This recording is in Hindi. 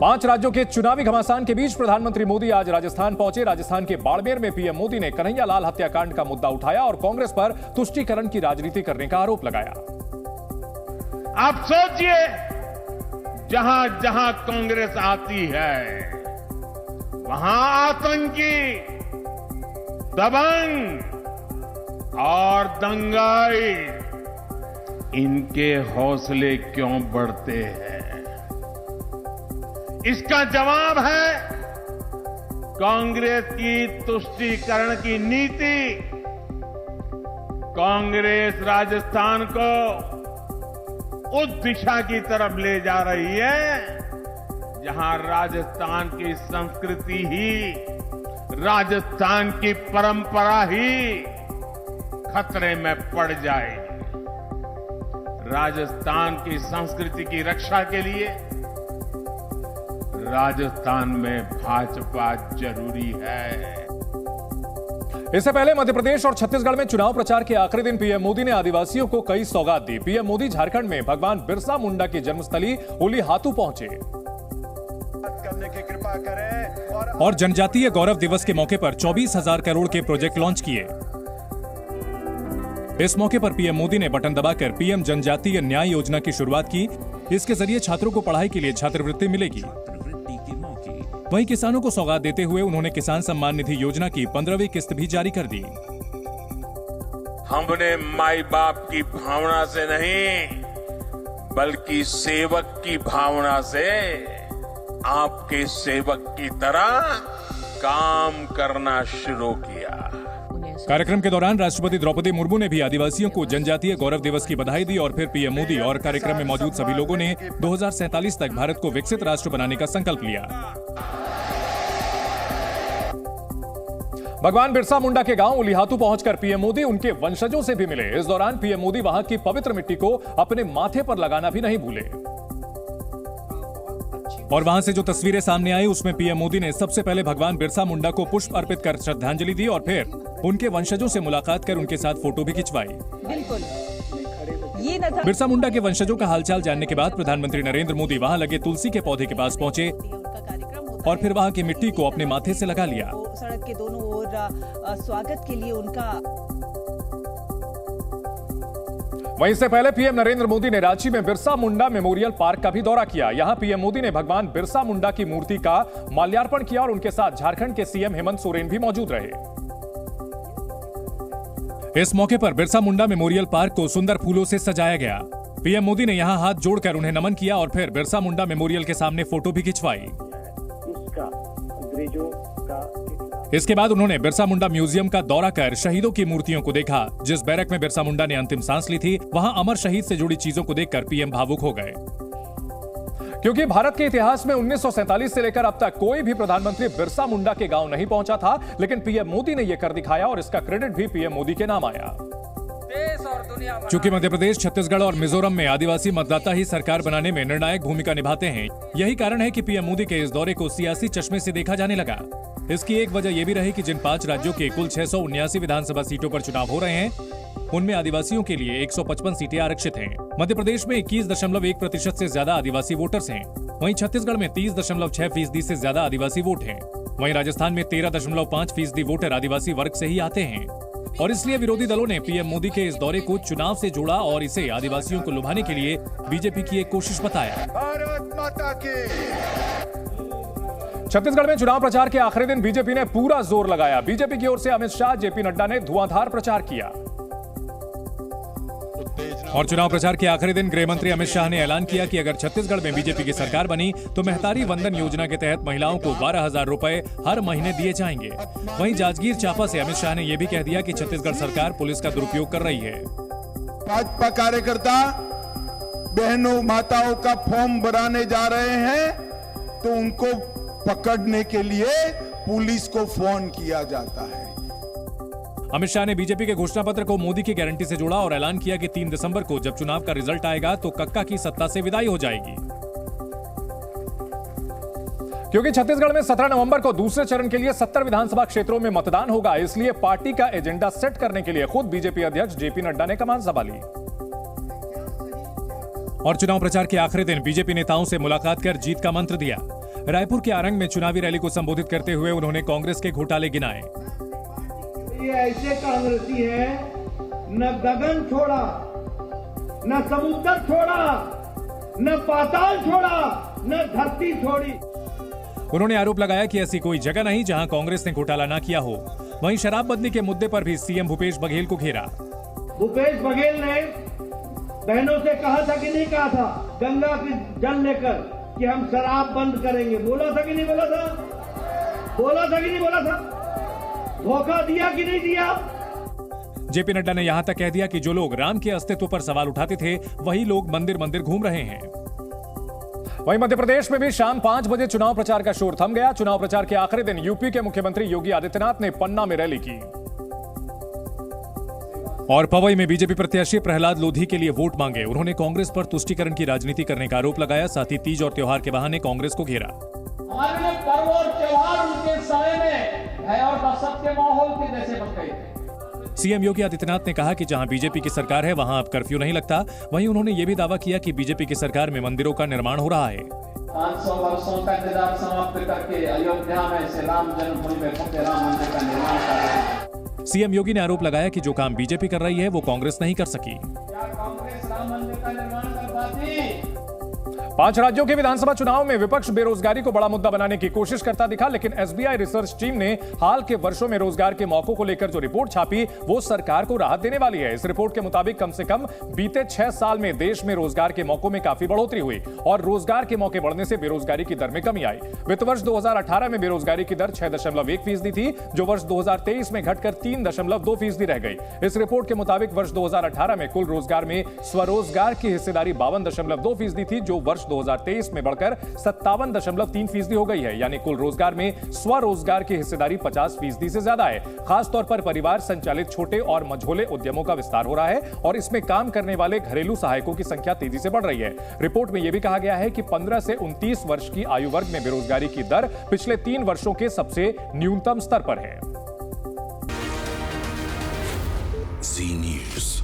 5 राज्यों के चुनावी घमासान के बीच प्रधानमंत्री मोदी आज राजस्थान पहुंचे। राजस्थान के बाड़मेर में पीएम मोदी ने कन्हैया लाल हत्याकांड का मुद्दा उठाया और कांग्रेस पर तुष्टीकरण की राजनीति करने का आरोप लगाया। आप सोचिए, जहां जहां कांग्रेस आती है वहां आतंकी, दबंग और दंगाई, इनके हौसले क्यों बढ़ते हैं? इसका जवाब है कांग्रेस की तुष्टीकरण की नीति। कांग्रेस राजस्थान को उस दिशा की तरफ ले जा रही है जहां राजस्थान की संस्कृति ही, राजस्थान की परंपरा ही खतरे में पड़ जाएगी। राजस्थान की संस्कृति की रक्षा के लिए राजस्थान में भाजपा जरूरी है। इससे पहले मध्य प्रदेश और छत्तीसगढ़ में चुनाव प्रचार के आखिरी दिन पीएम मोदी ने आदिवासियों को कई सौगात दी। पीएम मोदी झारखंड में भगवान बिरसा मुंडा की जन्मस्थली उलीहातू पहुंचे और जनजातीय गौरव दिवस के मौके पर 24,000 करोड़ के प्रोजेक्ट लॉन्च किए। इस मौके पर पीएम मोदी ने बटन दबाकर पीएम जनजातीय न्याय योजना की शुरुआत की। इसके जरिए छात्रों को पढ़ाई के लिए छात्रवृत्ति मिलेगी। वहीं किसानों को सौगात देते हुए उन्होंने किसान सम्मान निधि योजना की 15वीं किस्त भी जारी कर दी। हमने माई बाप की भावना से नहीं, बल्कि सेवक की भावना से आपके सेवक की तरह काम करना शुरू किया। कार्यक्रम के दौरान राष्ट्रपति द्रौपदी मुर्मू ने भी आदिवासियों को जनजातीय गौरव दिवस की बधाई दी और फिर पीएम मोदी और कार्यक्रम में मौजूद सभी लोगों ने 2047 तक भारत को विकसित राष्ट्र बनाने का संकल्प लिया। भगवान बिरसा मुंडा के गांव उलीहातू पहुंचकर पीएम मोदी उनके वंशजों से भी मिले। इस दौरान पीएम मोदी वहां की पवित्र मिट्टी को अपने माथे पर लगाना भी नहीं भूले और वहां से जो तस्वीरें सामने आई उसमें पीएम मोदी ने सबसे पहले भगवान बिरसा मुंडा को पुष्प अर्पित कर श्रद्धांजलि दी और फिर उनके वंशजों से मुलाकात कर उनके साथ फोटो भी खिंचवाई। बिरसा मुंडा के वंशजों का हालचाल जानने के बाद प्रधानमंत्री नरेंद्र मोदी वहां लगे तुलसी के पौधे के पास पहुंचे और फिर वहां की मिट्टी को अपने माथे से लगा लिया। सड़क के दोनों ओर स्वागत के लिए उनका। वहीं से पहले पीएम नरेंद्र मोदी ने रांची में बिरसा मुंडा मेमोरियल पार्क का भी दौरा किया। यहां पीएम मोदी ने भगवान बिरसा मुंडा की मूर्ति का माल्यार्पण किया और उनके साथ झारखंड के सीएम हेमंत सोरेन भी मौजूद रहे। इस मौके पर बिरसा मुंडा मेमोरियल पार्क को सुंदर फूलों से सजाया गया। पीएम मोदी ने यहां हाथ जोड़कर उन्हें नमन किया और फिर बिरसा मुंडा मेमोरियल के सामने फोटो भी खिंचवाई। इसके बाद उन्होंने बिरसा मुंडा म्यूजियम का दौरा कर शहीदों की मूर्तियों को देखा। जिस बैरक में बिरसा मुंडा ने अंतिम सांस ली थी वहां अमर शहीद से जुड़ी चीजों को देखकर पीएम भावुक हो गए, क्योंकि भारत के इतिहास में 1947 से लेकर अब तक कोई भी प्रधानमंत्री बिरसा मुंडा के गांव नहीं पहुंचा था, लेकिन पीएम मोदी ने यह कर दिखाया और इसका क्रेडिट भी पीएम मोदी के नाम आया। चूंकि मध्य प्रदेश, छत्तीसगढ़ और मिजोरम में आदिवासी मतदाता ही सरकार बनाने में निर्णायक भूमिका निभाते हैं, यही कारण है कि पीएम मोदी के इस दौरे को सियासी चश्मे से देखा जाने लगा। इसकी एक वजह यह भी रही कि जिन 5 राज्यों के कुल 679 विधानसभा सीटों पर चुनाव हो रहे हैं उनमें आदिवासियों के लिए 155 सीटें आरक्षित हैं। मध्य प्रदेश में 21.1% से ज्यादा आदिवासी वोटर्स हैं। वहीं छत्तीसगढ़ में 30.6% से ज्यादा आदिवासी वोट हैं। वहीं राजस्थान में 13.5% वोटर आदिवासी वर्ग से ही आते हैं और इसलिए विरोधी दलों ने पीएम मोदी के इस दौरे को चुनाव से जोड़ा और इसे आदिवासियों को लुभाने के लिए बीजेपी की एक कोशिश बताया। भारत माता की। छत्तीसगढ़ में चुनाव प्रचार के आखिरी दिन बीजेपी ने पूरा जोर लगाया। बीजेपी की ओर से अमित शाह, जेपी नड्डा ने धुआंधार प्रचार किया और चुनाव प्रचार के आखिरी दिन गृह मंत्री अमित शाह ने ऐलान किया कि अगर छत्तीसगढ़ में बीजेपी की सरकार बनी तो महतारी वंदन योजना के तहत महिलाओं को 12,000 रुपए हर महीने दिए जाएंगे। वहीं जांजगीर चांपा से अमित शाह ने यह भी कह दिया कि छत्तीसगढ़ सरकार पुलिस का दुरुपयोग कर रही है। भाजपा कार्यकर्ता बहनों माताओं का फॉर्म भराने जा रहे हैं तो उनको पकड़ने के लिए पुलिस को फोन किया जाता है। अमित शाह ने बीजेपी के घोषणा पत्र को मोदी की गारंटी से जोड़ा और ऐलान किया कि 3 दिसंबर को जब चुनाव का रिजल्ट आएगा तो कक्का की सत्ता से विदाई हो जाएगी, क्योंकि छत्तीसगढ़ में 17 नवंबर को दूसरे चरण के लिए 70 विधानसभा क्षेत्रों में मतदान होगा। इसलिए पार्टी का एजेंडा सेट करने के लिए खुद बीजेपी अध्यक्ष जेपी नड्डा ने कमान संभाली और चुनाव प्रचार के आखिरी दिन बीजेपी नेताओं से मुलाकात कर जीत का मंत्र दिया। रायपुर के आरंग में चुनावी रैली को संबोधित करते हुए उन्होंने कांग्रेस के घोटाले गिनाए। ये ऐसे कांग्रेसी हैं, न गगन छोड़ा, न समुद्र छोड़ा, न पाताल छोड़ा, न धरती छोड़ी। उन्होंने आरोप लगाया कि ऐसी कोई जगह नहीं जहां कांग्रेस ने घोटाला ना किया हो। वहीं शराबबंदी के मुद्दे पर भी सीएम भूपेश बघेल को घेरा। भूपेश बघेल ने बहनों से कहा था कि नहीं कहा था, गंगा की जल लेकर कि हम शराब बंद करेंगे, बोला था कि नहीं बोला था? बोला था कि नहीं बोला था? धोखा दिया कि नहीं दिया? जेपी नड्डा ने यहां तक कह दिया कि जो लोग राम के अस्तित्व पर सवाल उठाते थे वही लोग मंदिर मंदिर घूम रहे हैं। वहीं मध्य प्रदेश में भी शाम 5 बजे चुनाव प्रचार का शोर थम गया। चुनाव प्रचार के आखिरी दिन यूपी के मुख्यमंत्री योगी आदित्यनाथ ने पन्ना में रैली की और पवई में बीजेपी प्रत्याशी प्रहलाद लोधी के लिए वोट मांगे। उन्होंने कांग्रेस पर तुष्टीकरण की राजनीति करने का आरोप लगाया। साथ ही तीज और त्योहार के बहाने कांग्रेस को घेरा। हमारे लिए पर्व और त्योहार उनके समय में भय और दहशत के माहौल के जैसे बन गए थे। सीएम योगी आदित्यनाथ ने कहा कि जहां बीजेपी की सरकार है वहां अब कर्फ्यू नहीं लगता। वहीं उन्होंने ये भी दावा किया कि बीजेपी की सरकार में मंदिरों का निर्माण हो रहा है। 500 वर्षों का इंतजार समाप्त करके अयोध्या में से राम जन्मभूमि में भव्य राम मंदिर का निर्माण कर रहे हैं। सीएम योगी ने आरोप लगाया कि जो काम बीजेपी कर रही है वो कांग्रेस नहीं कर सकी। क्या कांग्रेस राम मंदिर का निर्माण कर पाती? 5 राज्यों के विधानसभा चुनाव में विपक्ष बेरोजगारी को बड़ा मुद्दा बनाने की कोशिश करता दिखा, लेकिन एसबीआई रिसर्च टीम ने हाल के वर्षों में रोजगार के मौकों को लेकर जो रिपोर्ट छापी वो सरकार को राहत देने वाली है। इस रिपोर्ट के मुताबिक कम से कम बीते 6 साल में देश में रोजगार के मौकों में काफी बढ़ोतरी हुई और रोजगार के मौके बढ़ने से बेरोजगारी की दर में कमी आई। वित्त वर्ष 2018 में बेरोजगारी की दर 6.1% थी, जो वर्ष 2023 में घटकर 3.2% रह गई। इस रिपोर्ट के मुताबिक वर्ष 2018 में कुल रोजगार में स्वरोजगार की हिस्सेदारी 52.2% थी, जो वर्ष 2023 में बढ़कर 57.3% हो गई है। यानी कुल रोजगार में स्वरोजगार की हिस्सेदारी 50% से ज्यादा है। खासतौर पर परिवार संचालित छोटे और मझोले उद्यमों का विस्तार हो रहा है और इसमें काम करने वाले घरेलू सहायकों की संख्या तेजी से बढ़ रही है। रिपोर्ट में यह भी कहा गया है कि 15 से 29 वर्ष की आयु वर्ग में बेरोजगारी की दर पिछले 3 वर्षों के सबसे न्यूनतम स्तर पर है। Zee News.